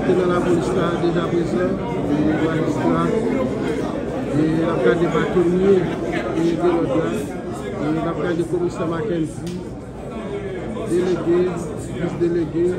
Dans la police là, déjà présent, et magistrat, et la place des bâtonniers, et de l'autre là, et la place des commissaires Mackenzie, délégués, vice-délégués.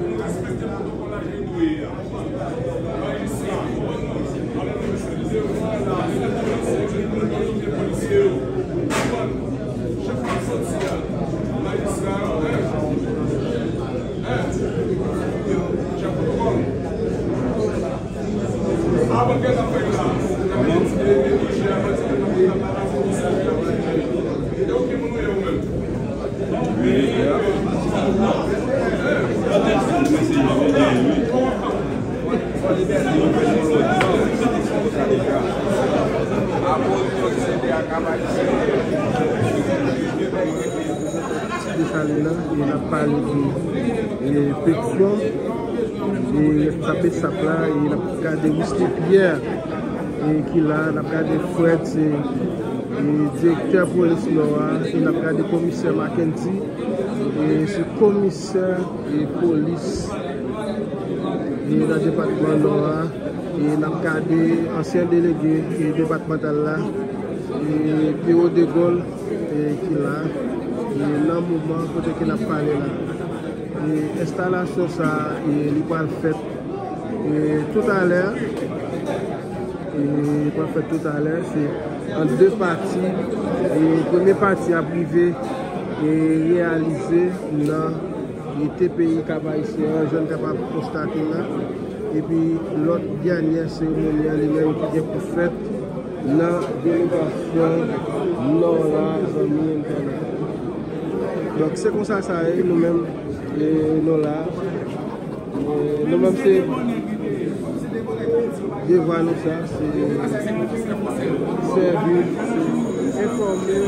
Il a parlé de pétition, il a frappé sa place, il a regardé Wesley Pierre, qui a regardé Fred, le directeur police Noir, il a regardé le commissaire Mackenzie, et ce commissaire de police dans le département Noir, il a regardé ancien délégué départemental là, et Pierrot de Gaulle, qui l'a. Et dans le moment côté qu'il a parlé là, l'installation ça, il va le faire tout à l'heure. Il va faire tout à l'heure, c'est en deux parties. La première partie à privé et réalisé dans les TPI Kabaïsien, jeune capable de constater là. Et puis l'autre dernière cérémonie elle-même qui est pour faire la délégation Nora Zami. Donc c'est comme ça, nous-mêmes, nous là, nous-mêmes c'est devant nous ça, c'est servir, c'est informer.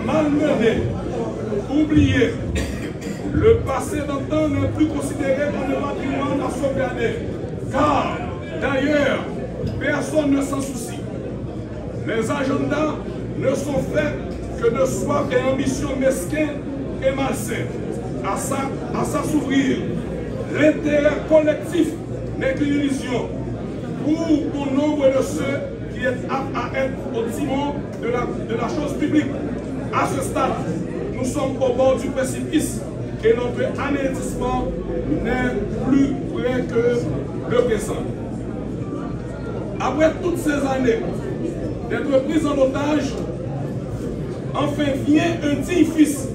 Malmené, oublié, le passé d'antan n'est plus considéré comme le patrimoine à sauvegarder, car d'ailleurs, personne ne s'en soucie. Les agendas ne sont faits que de soif et ambition mesquins et malsains. À ça s'ouvrir. L'intérêt collectif n'est qu'une illusion pour nombre de ceux qui est aptes à être au timon de la chose publique. À ce stade, nous sommes au bord du précipice et notre anéantissement n'est plus vrai que le présent. Après toutes ces années d'être pris en otage, enfin vient un digne fils,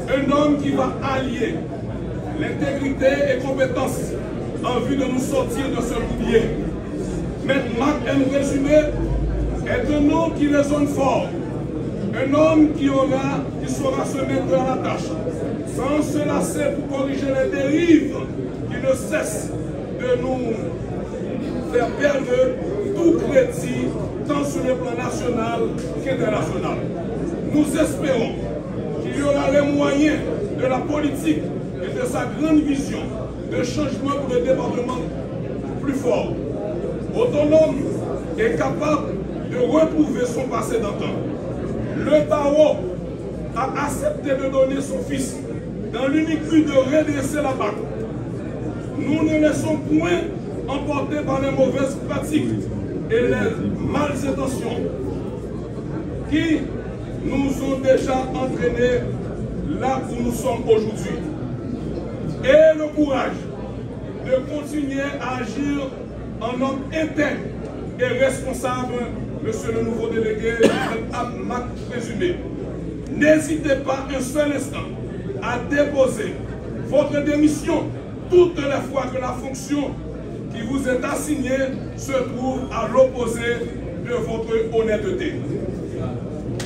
un homme qui va allier l'intégrité et compétence en vue de nous sortir de ce boulier. Maître Marc M. Résumé est un homme qui résonne fort, un homme qui saura se mettre à la tâche, sans se lasser pour corriger les dérives qui ne cessent de nous faire perdre tout crédit, tant sur le plan national qu'international. Nous espérons qu'il y aura les moyens de la politique et de sa grande vision de changement pour le département plus fort, autonome et capable de retrouver son passé d'antan. Le barreau a accepté de donner son fils dans l'unique but de redresser la barre. Nous ne laissons point emporter par les mauvaises pratiques et les males intentions qui nous ont déjà entraînés là où nous sommes aujourd'hui. Et le courage de continuer à agir en homme intègre et responsable, monsieur le nouveau délégué, Mac présumé. N'hésitez pas un seul instant à déposer votre démission toutes les fois que la fonction qui vous est assignée se trouve à l'opposé de votre honnêteté.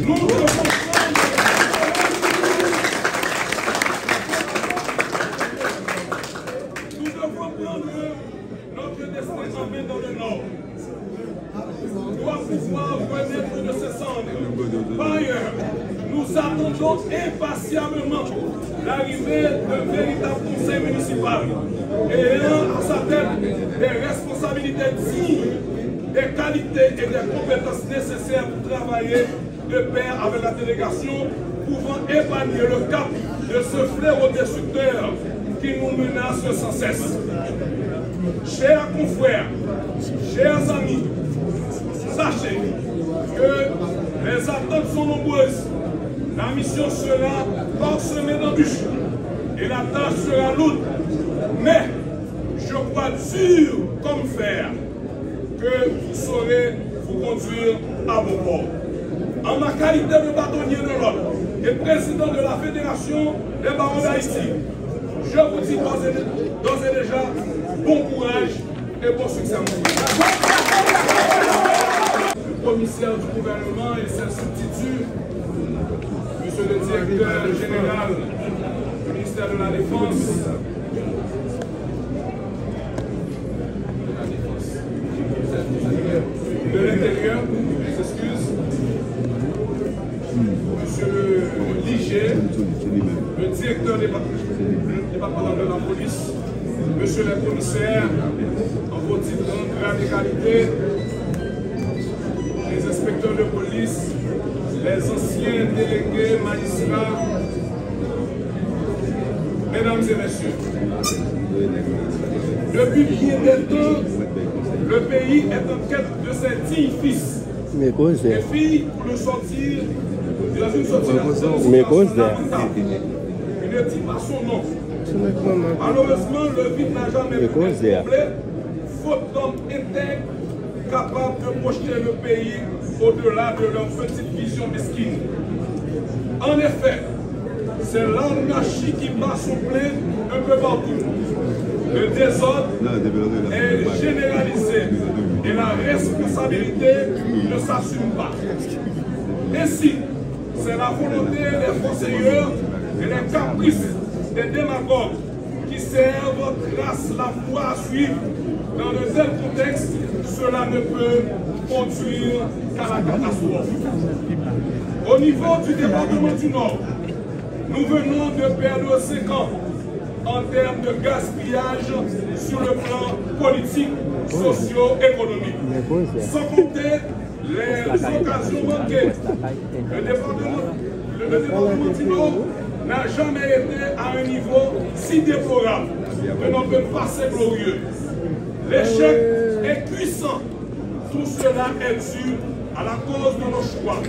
Nous devons prendre notre destin en main dans le Nord. Doit pouvoir renaître de ses cendres. Par ailleurs, nous attendons impatiemment l'arrivée d'un véritable conseil municipal ayant à sa tête des responsabilités dignes, des qualités et des compétences nécessaires pour travailler de pair avec la délégation, pouvant épargner le cap de ce fléau destructeur qui nous menace sans cesse. Chers confrères, chers amis, sachez que les attentes sont nombreuses. La mission sera parsemée d'embûches et la tâche sera lourde. Mais je crois dur comme fer que vous saurez vous conduire à vos ports. En ma qualité de bâtonnier de l'ordre et président de la Fédération des barons d'Haïti, je vous dis d'ores et déjà bon courage et bon succès. Le commissaire du gouvernement et ses substituts, monsieur le directeur général du ministère de la Défense, de l'Intérieur, je m'excuse, monsieur le l'IG, le directeur départemental de la police, monsieur le commissaire, en vos titres de grande qualité, les inspecteurs de police, les anciens délégués, magistrats, mesdames et messieurs, depuis bien des temps, le pays est en quête de ses 10 fils et filles pour le sortir dans une sortie lamentable. Il ne dit pas son nom. Malheureusement, le vide n'a jamais pu être comblé, faute d'hommes intègres capables de projeter le pays au-delà de leur petite vision mesquine. En effet, c'est l'anarchie qui bat son plein un peu partout. Le désordre est généralisé et la responsabilité ne s'assume pas. Ainsi, c'est la volonté des conseillers et les caprices des démagogues qui servent, tracent la voie à suivre. Dans de tels contextes, cela ne peut conduire qu'à la catastrophe. Au niveau du département du Nord, nous venons de perdre 5 ans en termes de gaspillage sur le plan politique, socio-économique. Sans compter les occasions manquées. Le département du Nord n'a jamais été à un niveau si déplorable que notre passé glorieux. L'échec est puissant. Tout cela est dû à la cause de nos choix,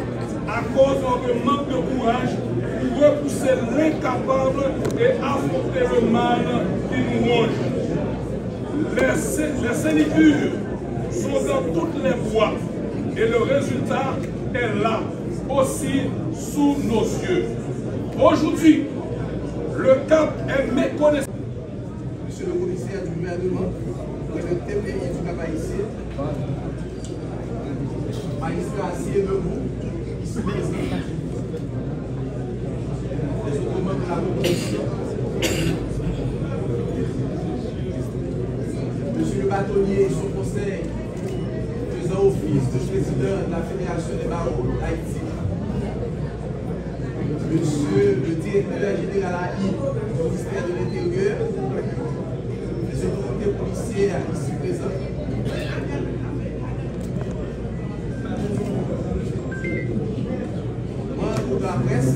à cause de notre manque de courage pour repousser l'incapable et affronter le mal qui nous ronge. Les sénitures sont dans toutes les voies et le résultat est là, aussi sous nos yeux. Aujourd'hui, le cap est méconnaissable. Monsieur le commissaire du gouvernement, le TPI du Cap haïtien, magistrat assis debout, ici présent, les autres membres de la commission, monsieur le bâtonnier et son conseil, faisant office de président de la Fédération des barons d'Haïti, monsieur le directeur général AI du ministère de l'Intérieur, les autorités policières ici présentes, membres de la presse,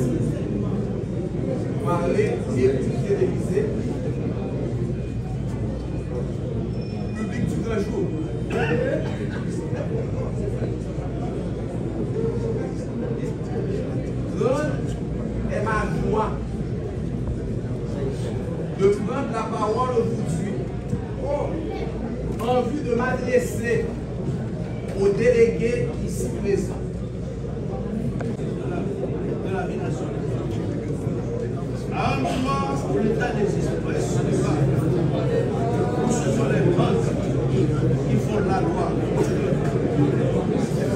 parler et télévisé. Public du grand jour. Grande est ma joie de prendre la parole aujourd'hui en vue de m'adresser aux délégués ici présents de la vie nationale. À un moment où l'État n'existe pas, ce n'est pas où ce sont les banques qui font la loi,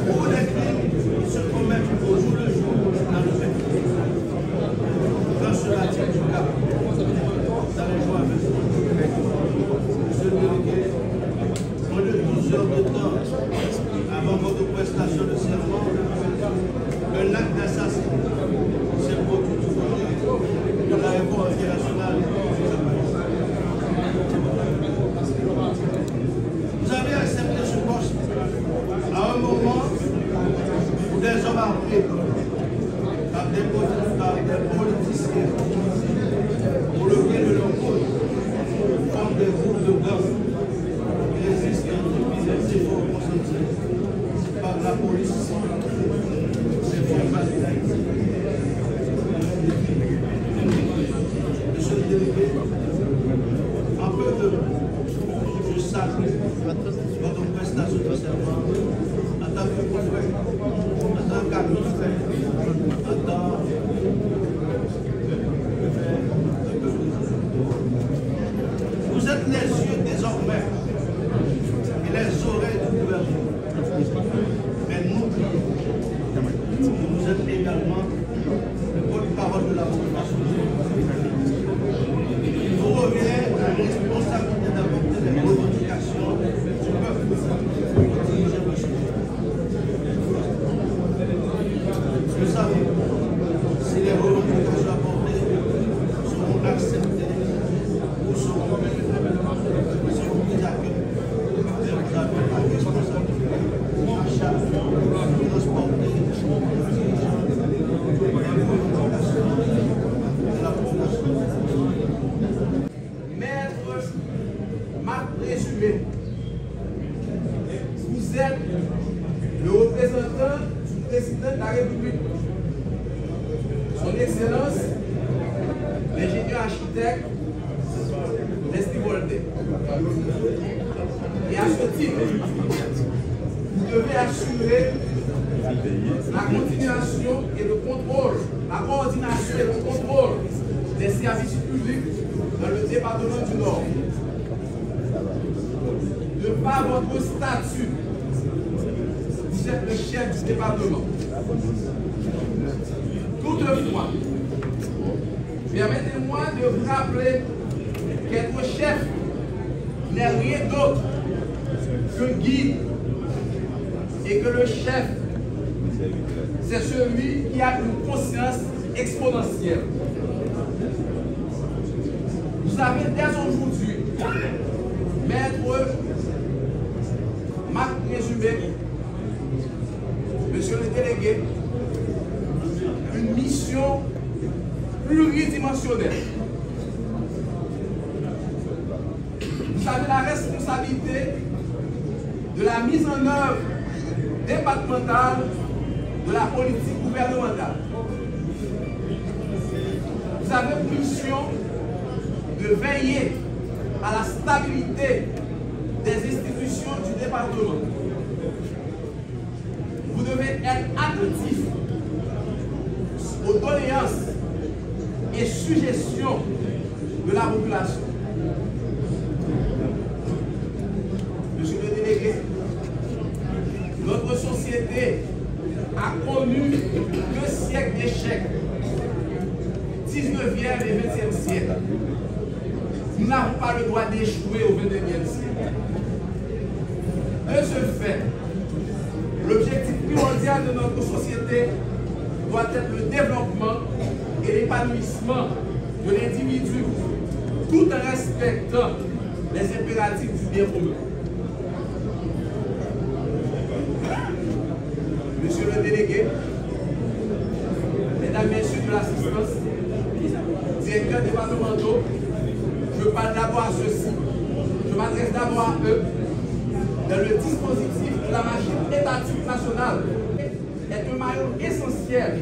où les crimes se commettent au jour le jour dans le pays. Quand cela tient du cas, ça les joint avec vous. Monsieur le délégué, moins de 12 heures de temps avant votre prestation de serment, un acte d'assassinat s'est produit du côté de l'aéroport international. Vous avez accepté ce poste à un moment où des hommes armés, par des politiciens, pour le bien de leur cause, forment des groupes de gangs qui résistent depuis les efforts consentis par la police. Monsieur le délégué, en peu de je salue votre prestation de serment en tant que confrère, en tant qu'ami frère, en tant que vous êtes les yeux désormais et les oreilles du gouvernement. Mais n'oubliez que vous êtes également le porte-parole de la population. Il vous revient la responsabilité d'apporter les revendications du peuple. Vous savez, si les revendications apportées seront acceptées ou seront prises à cœur, vous avez la responsabilité à chaque fois de transporter les revendications de la population. Maître Marc Présumé, vous êtes le représentant du président de la République, son Excellence, l'ingénieur architecte Leslie Voltaire. Et à ce titre, vous devez assurer la continuation et le contrôle, la coordination et le contrôle des services publics dans le département du Nord. De par votre statut, vous êtes le chef du département. Toutefois, permettez-moi de vous rappeler qu'être chef n'est rien d'autre qu'un guide et que le chef, c'est celui qui a une conscience exponentielle. Vous avez dès aujourd'hui, Maître Marc Présumé, Monsieur le délégué, une mission pluridimensionnelle. Vous avez la responsabilité de la mise en œuvre départementale de la politique gouvernementale. Vous avez pour mission de veiller à la stabilité des institutions du département. Vous devez être attentif aux doléances et suggestions de la population. Monsieur le délégué, notre société a connu 2 siècles d'échecs, 19e et 20e siècle. Nous n'avons pas le droit d'échouer au 21e siècle. De ce fait, l'objectif primordial de notre société doit être le développement et l'épanouissement de l'individu, tout en respectant les impératifs du bien commun. Monsieur le délégué, mesdames, messieurs de l'assistance, directeurs départementaux, je parle d'abord à ceux-ci. Je m'adresse d'abord à eux. Dans le dispositif de la machine étatique nationale est un maillon essentiel.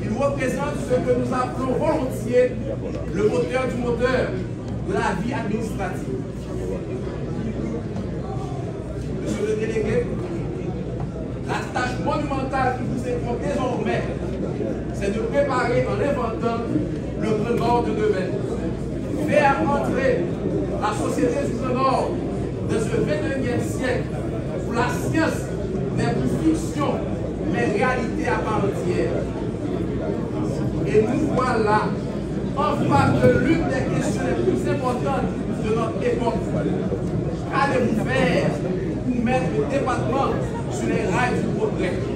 Il représente ce que nous appelons volontiers le moteur du moteur de la vie administrative. Monsieur le délégué, la tâche monumentale qui vous incombe désormais, c'est de préparer en inventant le Grand Nord de demain. Faire entrer la société du Grand Nord dans ce 21e siècle où la science n'est plus fiction, mais réalité à part entière. Et nous voilà en face de l'une des questions les plus importantes de notre époque. Qu'allez-vous faire pour mettre le département sur les rails du progrès?